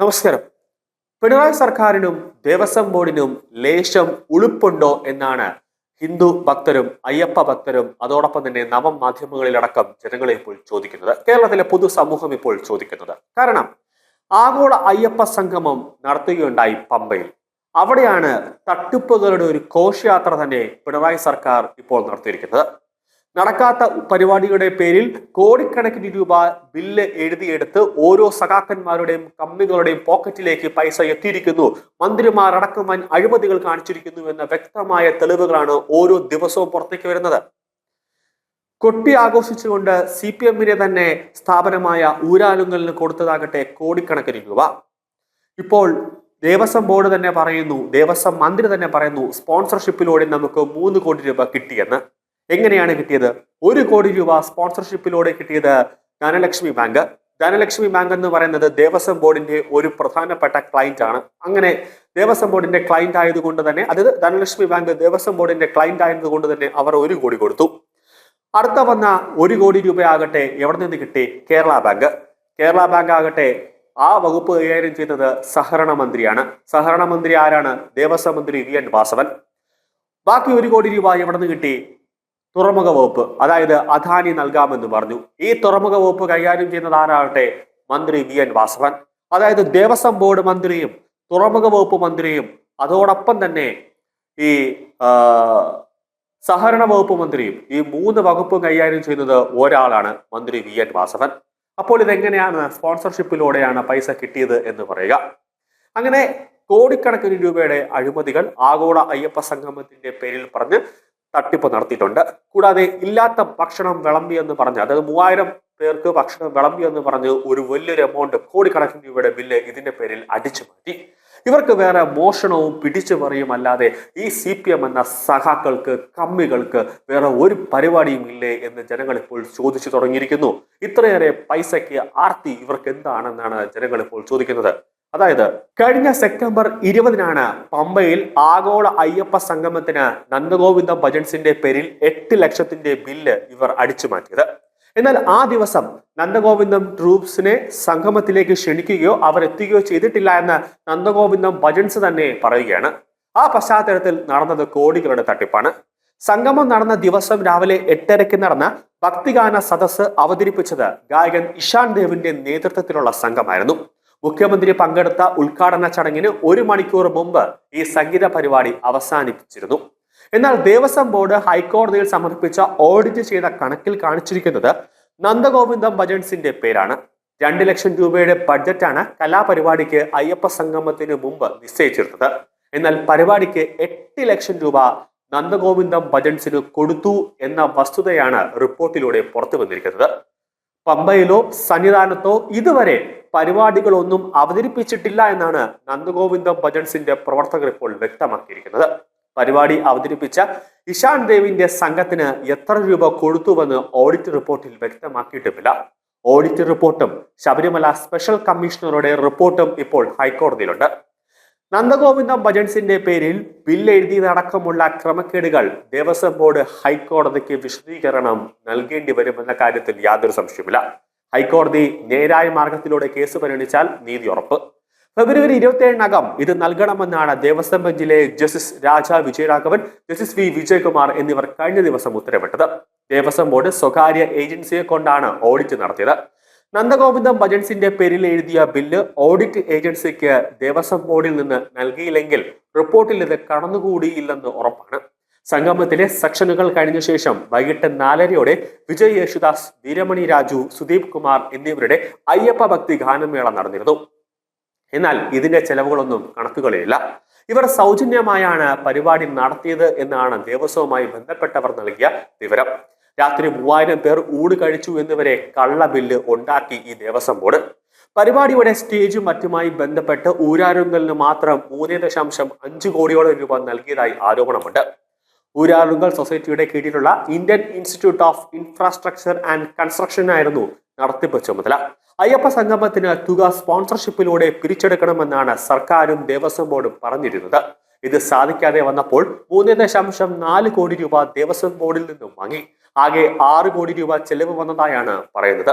നമസ്കാരം. പിണറായി സർക്കാരിനും ദേവസ്വം ബോർഡിനും ലേശം ഉളുപ്പുണ്ടോ എന്നാണ് ഹിന്ദു ഭക്തരും അയ്യപ്പ ഭക്തരും അതോടൊപ്പം തന്നെ നവമാധ്യമങ്ങളിലടക്കം ജനങ്ങളെ ഇപ്പോൾ ചോദിക്കുന്നത്. കേരളത്തിലെ പൊതുസമൂഹം ഇപ്പോൾ ചോദിക്കുന്നത്. കാരണം ആഗോള അയ്യപ്പ സംഗമം നടത്തുകയുണ്ടായി പമ്പയിൽ. അവിടെയാണ് തട്ടിപ്പുകളുടെ ഒരു ഘോഷയാത്ര തന്നെ പിണറായി സർക്കാർ ഇപ്പോൾ നടത്തിയിരിക്കുന്നത്. നടക്കാത്ത പരിപാടിയുടെ പേരിൽ കോടിക്കണക്കിന് രൂപ ബില്ല് എഴുതിയെടുത്ത് ഓരോ സഖാക്കന്മാരുടെയും കമ്മികളുടെയും പോക്കറ്റിലേക്ക് പൈസ എത്തിയിരിക്കുന്നു, മന്ത്രിമാർ അടക്കം വൻ അഴിമതികൾ കാണിച്ചിരിക്കുന്നു എന്ന വ്യക്തമായ തെളിവുകളാണ് ഓരോ ദിവസവും പുറത്തേക്ക് വരുന്നത്. കൊട്ടി ആഘോഷിച്ചുകൊണ്ട് CPM-നെ തന്നെ സ്ഥാപനമായ ഊരാലുങ്കലിന് കൊടുത്തതാകട്ടെ കോടിക്കണക്കിന് രൂപ. ഇപ്പോൾ ദേവസ്വം ബോർഡ് തന്നെ പറയുന്നു, ദേവസ്വം മന്ത്രി തന്നെ പറയുന്നു, സ്പോൺസർഷിപ്പിലൂടെ നമുക്ക് 3 കോടി രൂപ കിട്ടിയെന്ന്. എങ്ങനെയാണ് കിട്ടിയത്? 1 കോടി രൂപ സ്പോൺസർഷിപ്പിലൂടെ കിട്ടിയത് ധനലക്ഷ്മി ബാങ്ക്. ധനലക്ഷ്മി ബാങ്ക് എന്ന് പറയുന്നത് ദേവസ്വം ബോർഡിന്റെ ഒരു പ്രധാനപ്പെട്ട ക്ലയന്റ് ആണ്. അങ്ങനെ ദേവസ്വം ബോർഡിന്റെ ക്ലയന്റ് ആയതുകൊണ്ട് തന്നെ, അതായത് ധനലക്ഷ്മി ബാങ്ക് ദേവസ്വം ബോർഡിന്റെ ക്ലയന്റ് ആയതുകൊണ്ട് തന്നെ അവർ 1 കോടി കൊടുത്തു. അടുത്ത വന്ന 1 കോടി രൂപയാകട്ടെ എവിടെ നിന്ന് കിട്ടി? കേരള ബാങ്ക്. കേരള ബാങ്ക് ആകട്ടെ ആ വകുപ്പ് കൈകാര്യം ചെയ്യുന്നത് സഹകരണ മന്ത്രിയാണ്. സഹകരണ മന്ത്രി ആരാണ്? ദേവസ്വം മന്ത്രി VN വാസവൻ. ബാക്കി 1 കോടി രൂപ എവിടെ നിന്ന് കിട്ടി? തുറമുഖ വകുപ്പ്, അതായത് അദാനി നൽകാമെന്ന് പറഞ്ഞു. ഈ തുറമുഖ വകുപ്പ് കൈകാര്യം ചെയ്യുന്നത് ആരാകട്ടെ? മന്ത്രി VN വാസവൻ. അതായത് ദേവസ്വം ബോർഡ് മന്ത്രിയും തുറമുഖ വകുപ്പ് മന്ത്രിയും അതോടൊപ്പം തന്നെ ഈ സഹകരണ വകുപ്പ് മന്ത്രിയും, ഈ 3 വകുപ്പും കൈകാര്യം ചെയ്യുന്നത് ഒരാളാണ്, മന്ത്രി VN വാസവൻ. അപ്പോൾ ഇതെങ്ങനെയാണ് സ്പോൺസർഷിപ്പിലൂടെയാണ് പൈസ കിട്ടിയത് എന്ന് പറയുക? അങ്ങനെ കോടിക്കണക്കിന് രൂപയുടെ അഴിമതികൾ ആഗോള അയ്യപ്പ സംഗമത്തിന്റെ പേരിൽ പറഞ്ഞ് തട്ടിപ്പ് നടത്തിയിട്ടുണ്ട്. കൂടാതെ ഇല്ലാത്ത ഭക്ഷണം വിളമ്പി എന്ന് പറഞ്ഞ്, അതായത് 3000 പേർക്ക് ഭക്ഷണം വിളമ്പി എന്ന് പറഞ്ഞ് ഒരു വലിയൊരു എമൗണ്ട്, കോടിക്കണക്കിന് രൂപയുടെ ബില്ല് ഇതിന്റെ പേരിൽ അടിച്ചു മാറ്റി. ഇവർക്ക് വേറെ മോഷണവും പിടിച്ചു പറിയും അല്ലാതെ ഈ CPM എന്ന സഖാക്കൾക്ക്, കമ്മികൾക്ക് വേറെ ഒരു പരിപാടിയും ഇല്ലേ എന്ന് ജനങ്ങൾ ഇപ്പോൾ ചോദിച്ചു തുടങ്ങിയിരിക്കുന്നു. ഇത്രയേറെ പൈസയ്ക്ക് ആർത്തി ഇവർക്ക് എന്താണെന്നാണ് ജനങ്ങൾ ഇപ്പോൾ ചോദിക്കുന്നത്. അതായത് കഴിഞ്ഞ സെപ്റ്റംബർ 20-നാണ് പമ്പയിൽ ആഗോള അയ്യപ്പ സംഗമത്തിന് നന്ദഗോവിന്ദം ഭജൻസിന്റെ പേരിൽ 8 ലക്ഷത്തിന്റെ ബില്ല് ഇവർ അടിച്ചു മാറ്റിയത്. എന്നാൽ ആ ദിവസം നന്ദഗോവിന്ദം ട്രൂപ്സിനെ സംഗമത്തിലേക്ക് ക്ഷണിക്കുകയോ അവർ എത്തുകയോ ചെയ്തിട്ടില്ല എന്ന് നന്ദഗോവിന്ദം ഭജൻസ് തന്നെ പറയുകയാണ്. ആ പശ്ചാത്തലത്തിൽ നടന്നത് കോടികളുടെ തട്ടിപ്പാണ്. സംഗമം നടന്ന ദിവസം രാവിലെ 8:30-ക്ക് നടന്ന ഭക്തിഗാന സദസ്സ് അവതരിപ്പിച്ചത് ഗായകൻ ഇഷാൻ ദേവിന്റെ നേതൃത്വത്തിലുള്ള സംഘമായിരുന്നു. മുഖ്യമന്ത്രി പങ്കെടുത്ത ഉദ്ഘാടന ചടങ്ങിന് 1 മണിക്കൂർ മുമ്പ് ഈ സംഗീത പരിപാടി അവസാനിപ്പിച്ചിരുന്നു. എന്നാൽ ദേവസ്വം ബോർഡ് ഹൈക്കോടതിയിൽ സമർപ്പിച്ച ഓഡിറ്റ് ചെയ്ത കണക്കിൽ കാണിച്ചിരിക്കുന്നത് നന്ദഗോവിന്ദം ഭജൻസിന്റെ പേരാണ്. 2 ലക്ഷം രൂപയുടെ ബഡ്ജറ്റാണ് കലാപരിപാടിക്ക് അയ്യപ്പ സംഗമത്തിന് മുമ്പ് നിശ്ചയിച്ചിരുന്നത്. എന്നാൽ പരിപാടിക്ക് 8 ലക്ഷം രൂപ നന്ദഗോവിന്ദം ഭജൻസിന് കൊടുത്തു എന്ന വസ്തുതയാണ് റിപ്പോർട്ടിലൂടെ പുറത്തു വന്നിരിക്കുന്നത്. പമ്പയിലോ സന്നിധാനത്തോ ഇതുവരെ പരിപാടികളൊന്നും അവതരിപ്പിച്ചിട്ടില്ല എന്നാണ് നന്ദഗോവിന്ദം ഭജൻസിന്റെ പ്രവർത്തകർ ഇപ്പോൾ വ്യക്തമാക്കിയിരിക്കുന്നത്. പരിപാടി അവതരിപ്പിച്ച ഇഷാൻ ദേവിന്റെ സംഘത്തിന് എത്ര രൂപ കൊടുത്തുവെന്ന് ഓഡിറ്റ് റിപ്പോർട്ടിൽ വ്യക്തമാക്കിയിട്ടുമില്ല. ഓഡിറ്റ് റിപ്പോർട്ടും ശബരിമല സ്പെഷ്യൽ കമ്മീഷണറുടെ റിപ്പോർട്ടും ഇപ്പോൾ ഹൈക്കോടതിയിലുണ്ട്. നന്ദഗോവിന്ദം ഭജൻസിന്റെ പേരിൽ ബില്ല് എഴുതിയതടക്കമുള്ള ക്രമക്കേടുകൾ ദേവസ്വം ബോർഡ് ഹൈക്കോടതിക്ക് വിശദീകരണം നൽകേണ്ടി വരുമെന്ന കാര്യത്തിൽ യാതൊരു സംശയവുമില്ല. ഹൈക്കോടതി നേരായ മാർഗത്തിലൂടെ കേസ് പരിഗണിച്ചാൽ നീതി ഉറപ്പ്. ഫെബ്രുവരി 27-നകം ഇത് നൽകണമെന്നാണ് ദേവസ്വം ബെഞ്ചിലെ ജസ്റ്റിസ് രാജ വിജയരാഘവൻ, ജസ്റ്റിസ് V വിജയകുമാർ എന്നിവർ കഴിഞ്ഞ ദിവസം ഉത്തരവിട്ടത്. ദേവസ്വം ബോർഡ് സ്വകാര്യ ഏജൻസിയെ കൊണ്ടാണ് ഓഡിറ്റ് നടത്തിയത്. നന്ദഗോവിന്ദം ഭജൻസിന്റെ പേരിൽ എഴുതിയ ബില്ല് ഓഡിറ്റ് ഏജൻസിക്ക് ദേവസ്വം ബോർഡിൽ നിന്ന് നൽകിയില്ലെങ്കിൽ റിപ്പോർട്ടിൽ ഇത് കടന്നുകൂടിയില്ലെന്ന് ഉറപ്പാണ്. സംഗമത്തിലെ സെക്ഷനുകൾ കഴിഞ്ഞ ശേഷം വൈകിട്ട് 4:30-യോടെ വിജയ് യേശുദാസ്, വീരമണി രാജു, സുദീപ് കുമാർ എന്നിവരുടെ അയ്യപ്പ ഭക്തി ഗാനമേള നടന്നിരുന്നു. എന്നാൽ ഇതിന്റെ ചെലവുകളൊന്നും കണക്കുകളില്ല. ഇവർ സൗജന്യമായാണ് പരിപാടി നടത്തിയത് എന്നാണ് ദേവസ്വവുമായി ബന്ധപ്പെട്ടവർ നൽകിയ വിവരം. രാത്രി 3000 പേർ ഊട് കഴിച്ചു എന്നിവരെ കള്ള ബില്ല് ഉണ്ടാക്കി ഈ ദേവസ്വം ബോർഡ്. പരിപാടിയുടെ സ്റ്റേജും മറ്റുമായി ബന്ധപ്പെട്ട് ഊരാലുങ്കലിന് മാത്രം 3.5 കോടിയോളം രൂപ നൽകിയതായി ആരോപണമുണ്ട്. ഊരാലുങ്കൽ സൊസൈറ്റിയുടെ കീഴിലുള്ള Indian institute of infrastructure and construction ആയിരുന്നു നടത്തിപ്പ് ചുമതല. അയ്യപ്പ സംഗമത്തിന് തുക സ്പോൺസർഷിപ്പിലൂടെ പിരിച്ചെടുക്കണമെന്നാണ് സർക്കാരും ദേവസ്വം ബോർഡും പറഞ്ഞിരുന്നത്. ഇത് സാധിക്കാതെ വന്നപ്പോൾ 3.4 കോടി രൂപ ദേവസ്വം ബോർഡിൽ നിന്നും വാങ്ങി. ആകെ 6 കോടി രൂപ ചെലവ് വന്നതായാണ് പറയുന്നത്.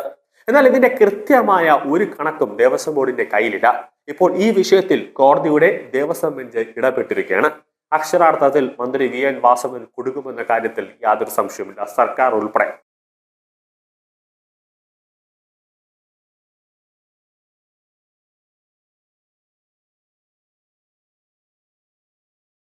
എന്നാൽ ഇതിന്റെ കൃത്യമായ ഒരു കണക്കും ദേവസ്വം ബോർഡിന്റെ കയ്യിലില്ല. ഇപ്പോൾ ഈ വിഷയത്തിൽ കോടതിയുടെ ദേവസ്വം ബെഞ്ച് ഇടപെട്ടിരിക്കുകയാണ്. അക്ഷരാർത്ഥത്തിൽ മന്ത്രി വി എൻ വാസവൻ കുടുങ്ങുമെന്ന കാര്യത്തിൽ യാതൊരു സംശയവുമില്ല, സർക്കാർ ഉൾപ്പെടെ.